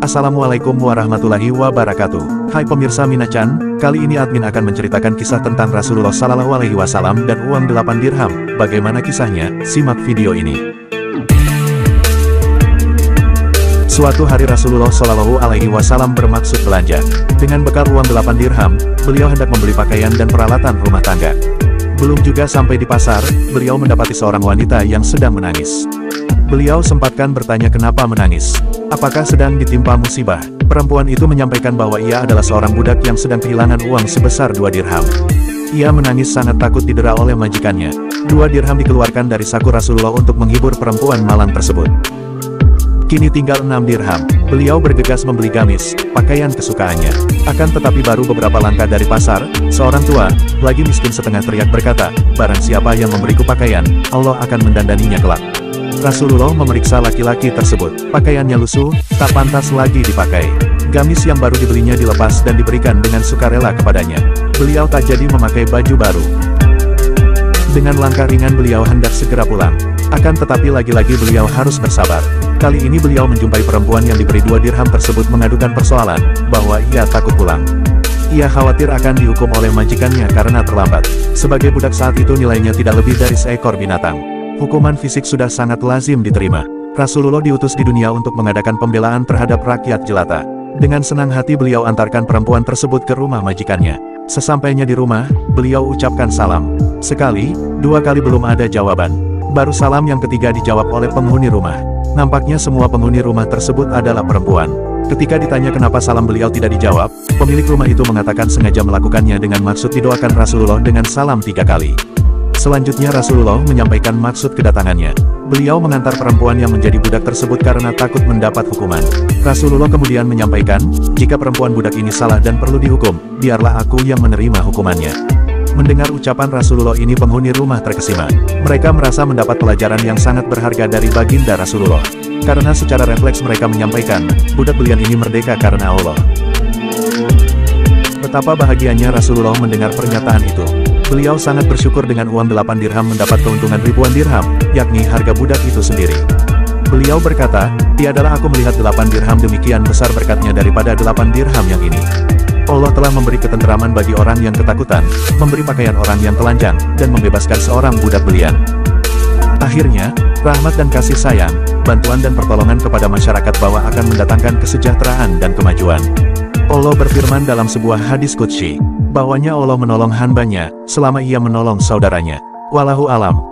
Assalamualaikum warahmatullahi wabarakatuh. Hai pemirsa Minachan, kali ini admin akan menceritakan kisah tentang Rasulullah Shallallahu Alaihi Wasallam dan uang 8 dirham. Bagaimana kisahnya? Simak video ini. Suatu hari Rasulullah Shallallahu Alaihi Wasallam bermaksud belanja. Dengan bekal uang 8 dirham, beliau hendak membeli pakaian dan peralatan rumah tangga. Belum juga sampai di pasar, beliau mendapati seorang wanita yang sedang menangis. Beliau sempatkan bertanya kenapa menangis. Apakah sedang ditimpa musibah? Perempuan itu menyampaikan bahwa ia adalah seorang budak yang sedang kehilangan uang sebesar 2 dirham. Ia menangis sangat takut didera oleh majikannya. 2 dirham dikeluarkan dari saku Rasulullah untuk menghibur perempuan malang tersebut. Kini tinggal 6 dirham. Beliau bergegas membeli gamis, pakaian kesukaannya. Akan tetapi baru beberapa langkah dari pasar, seorang tua, lagi miskin setengah teriak berkata, "Barang siapa yang memberiku pakaian, Allah akan mendandaninya kelak." Rasulullah memeriksa laki-laki tersebut. Pakaiannya lusuh, tak pantas lagi dipakai. Gamis yang baru dibelinya dilepas dan diberikan dengan sukarela kepadanya. Beliau tak jadi memakai baju baru. Dengan langkah ringan beliau hendak segera pulang. Akan tetapi lagi-lagi beliau harus bersabar. Kali ini beliau menjumpai perempuan yang diberi 2 dirham tersebut mengadukan persoalan, bahwa ia takut pulang. Ia khawatir akan dihukum oleh majikannya karena terlambat. Sebagai budak saat itu nilainya tidak lebih dari seekor binatang. Hukuman fisik sudah sangat lazim diterima. Rasulullah diutus di dunia untuk mengadakan pembelaan terhadap rakyat jelata. Dengan senang hati beliau antarkan perempuan tersebut ke rumah majikannya. Sesampainya di rumah, beliau ucapkan salam. Sekali, 2 kali belum ada jawaban. Baru salam yang ketiga dijawab oleh penghuni rumah. Nampaknya semua penghuni rumah tersebut adalah perempuan. Ketika ditanya kenapa salam beliau tidak dijawab, pemilik rumah itu mengatakan sengaja melakukannya dengan maksud didoakan Rasulullah dengan salam 3 kali. Selanjutnya Rasulullah menyampaikan maksud kedatangannya. Beliau mengantar perempuan yang menjadi budak tersebut karena takut mendapat hukuman. Rasulullah kemudian menyampaikan, jika perempuan budak ini salah dan perlu dihukum, biarlah aku yang menerima hukumannya. Mendengar ucapan Rasulullah ini penghuni rumah terkesima. Mereka merasa mendapat pelajaran yang sangat berharga dari baginda Rasulullah. Karena secara refleks mereka menyampaikan, budak belian ini merdeka karena Allah. Betapa bahagianya Rasulullah mendengar pernyataan itu. Beliau sangat bersyukur dengan uang 8 dirham mendapat keuntungan ribuan dirham, yakni harga budak itu sendiri. Beliau berkata, tiadalah aku melihat 8 dirham demikian besar berkatnya daripada 8 dirham yang ini. Allah telah memberi ketenteraman bagi orang yang ketakutan, memberi pakaian orang yang telanjang, dan membebaskan seorang budak belian. Akhirnya, rahmat dan kasih sayang, bantuan dan pertolongan kepada masyarakat bawah akan mendatangkan kesejahteraan dan kemajuan. Allah berfirman dalam sebuah hadis qudsi, bahwanya Allah menolong hambanya, selama ia menolong saudaranya. Wallahu alam.